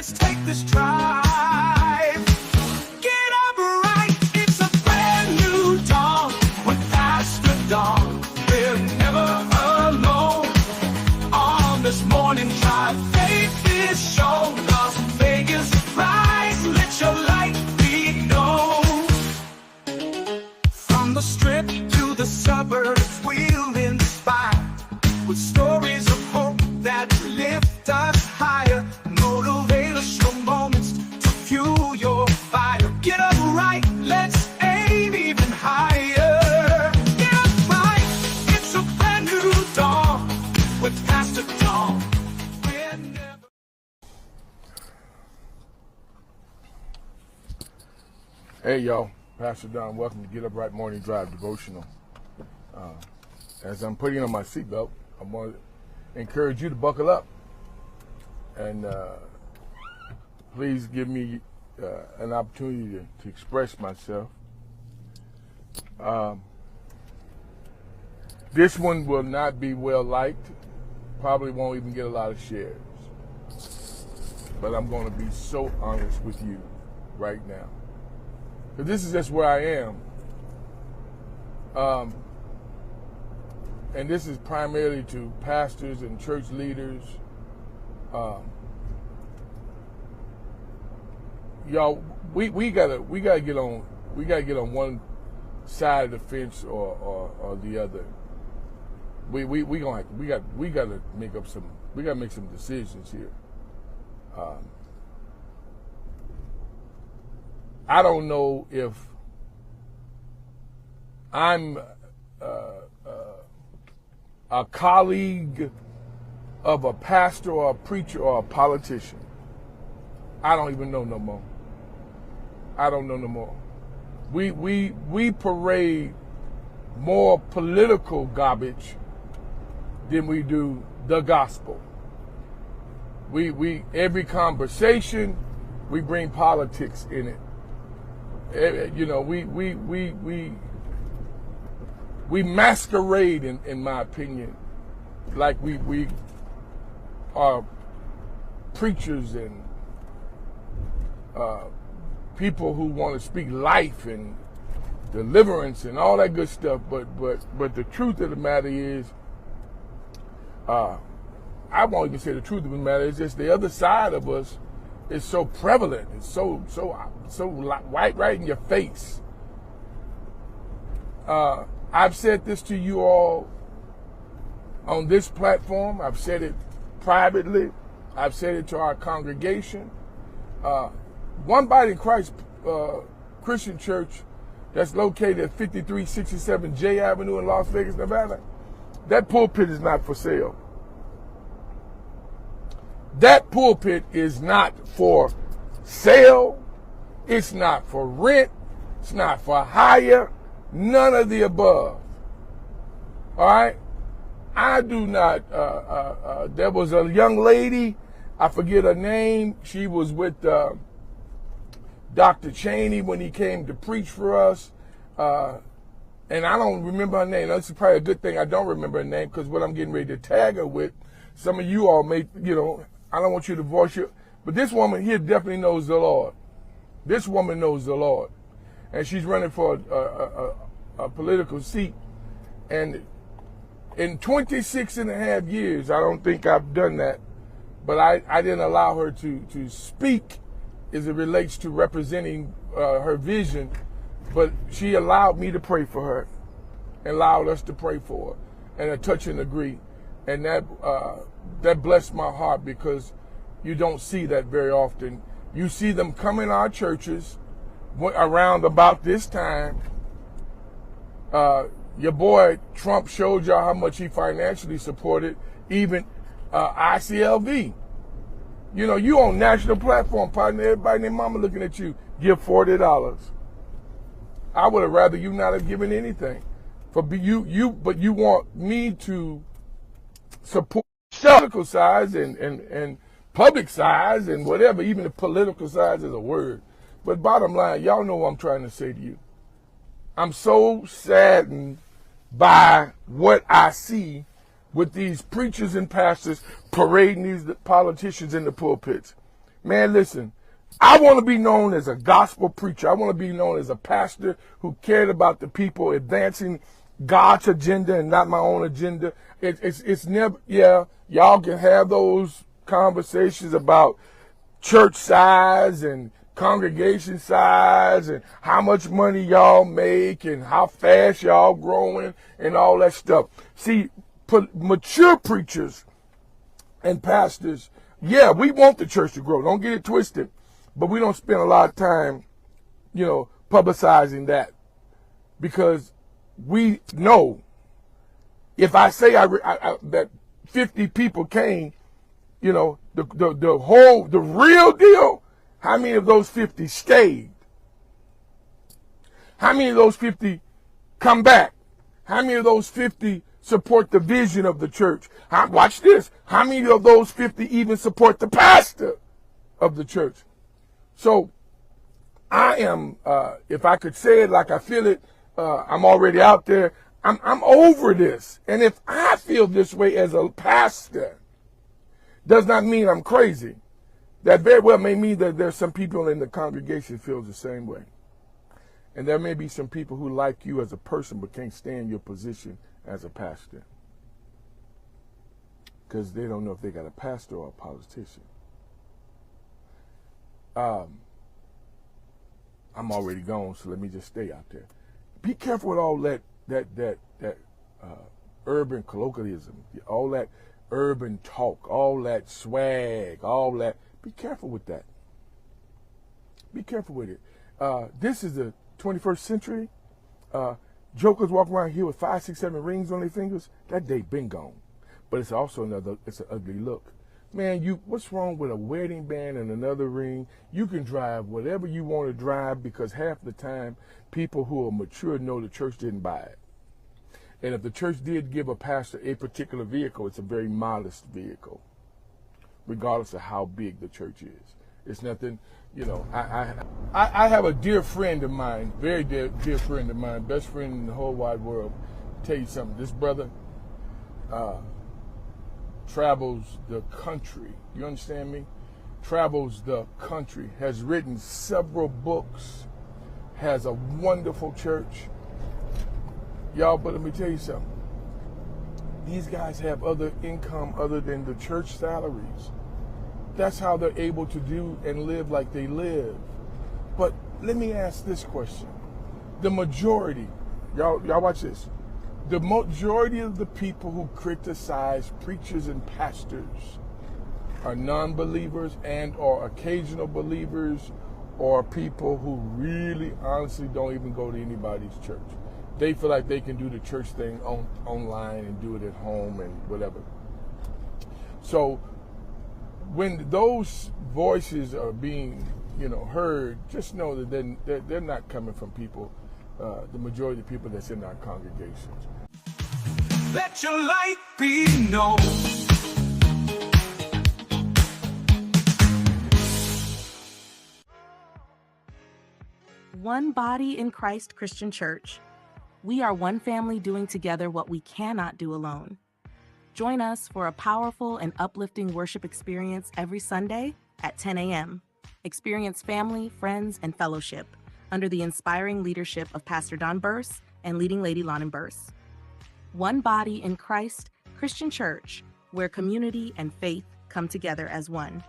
let's take this drive. Get up right, it's a brand new dawn. With Pastor Dawn, we're never alone. On this morning drive, faith is shown. Las Vegas rise, let your light be known. From the strip to the suburbs, we'll inspire with stories of hope that lift us higher. Motivational moments to fuel your fire. Get up right, let's aim even higher. Get up right, it's a brand new dawn with Pastor Dawn. We're never... Hey y'all, Pastor Don, welcome to Get Up Right Morning Drive Devotional. As I'm putting on my seatbelt, I want to encourage you to buckle up and please give me an opportunity to express myself. This one will not be well liked, probably won't even get a lot of shares, but I'm going to be so honest with you right now. But this is just where I am. And this is primarily to pastors and church leaders. Y'all, we gotta get on one side of the fence or the other. We gotta make some decisions here. I don't know if I'm a colleague of a pastor or a preacher or a politician. I don't even know no more. I don't know no more. We parade more political garbage than we do the gospel. We every conversation we bring politics in it. You know, we masquerade, in my opinion, like we are preachers and people who want to speak life and deliverance and all that good stuff. But the truth of the matter is, I won't even say the truth of the matter. It's just the other side of us is so prevalent. It's so right in your face. I've said this to you all on this platform. I've said it privately. I've said it to our congregation. One Body in Christ Christian Church that's located at 5367 J Avenue in Las Vegas, Nevada, that pulpit is not for sale. That pulpit is not for sale. It's not for rent. It's not for hire. None of the above. All right? I do not, there was a young lady, I forget her name. She was with Dr. Cheney when he came to preach for us. And I don't remember her name. That's probably a good thing I don't remember her name, because what I'm getting ready to tag her with, some of you all may, I don't want you to voice your, but this woman here definitely knows the Lord. This woman knows the Lord. And she's running for a political seat. And in 26 and a half years, I don't think I've done that, but I didn't allow her to speak as it relates to representing her vision, but she allowed me to pray for her, and allowed us to pray for her, and to touch and agree. And that blessed my heart, because you don't see that very often. You see them come in our churches around about this time. Your boy Trump showed y'all how much he financially supported even ICLV. You on national platform, partner, everybody and their mama looking at you, give $40. I would have rather you not have given anything. But you want me to support political sides and public sides and whatever, even the political sides is a word. But bottom line, y'all know what I'm trying to say to you. I'm so saddened by what I see with these preachers and pastors parading these politicians in the pulpits. Man, listen, I want to be known as a gospel preacher. I want to be known as a pastor who cared about the people, advancing God's agenda and not my own agenda. It's never, yeah, y'all can have those conversations about church size and congregation size and how much money y'all make and how fast y'all growing and all that stuff. See, mature preachers and pastors, yeah, we want the church to grow. Don't get it twisted. But we don't spend a lot of time, publicizing that, because we know if I say that 50 people came, the real deal, how many of those 50 stayed? How many of those 50 come back? How many of those 50 support the vision of the church? Watch this. How many of those 50 even support the pastor of the church? So I am, if I could say it like I feel it, I'm already out there. I'm over this. And if I feel this way as a pastor, does not mean I'm crazy. That very well may mean that there's some people in the congregation feel the same way. And there may be some people who like you as a person but can't stand your position as a pastor, because they don't know if they got a pastor or a politician. I'm already gone, so let me just stay out there. Be careful with all that urban colloquialism, all that urban talk, all that swag, all that. Be careful with that. Be careful with it. This is the 21st century. Jokers walk around here with 5, 6, 7 rings on their fingers. That day been gone. But it's also it's an ugly look. Man, what's wrong with a wedding band and another ring? You can drive whatever you want to drive, because half the time people who are mature know the church didn't buy it. And if the church did give a pastor a particular vehicle, it's a very modest vehicle, regardless of how big the church is. It's nothing, I have a dear friend of mine, very dear friend of mine, best friend in the whole wide world. I'll tell you something, this brother travels the country. You understand me? Travels the country, has written several books, has a wonderful church. Y'all, but let me tell you something. These guys have other income other than the church salaries. That's how they're able to do and live like they live. But let me ask this question. The majority, y'all watch this. The majority of the people who criticize preachers and pastors are non-believers and or occasional believers, or people who really honestly don't even go to anybody's church. They feel like they can do the church thing online and do it at home and whatever. So when those voices are being, heard, just know that they're not coming from people, the majority of people that's in our congregations. Let your light be known. One body in Christ Christian Church. We are one family doing together what we cannot do alone. Join us for a powerful and uplifting worship experience every Sunday at 10 a.m. Experience family, friends, and fellowship under the inspiring leadership of Pastor Don Burse and leading Lady Lauren Burse. One body in Christ Christian Church, where community and faith come together as one.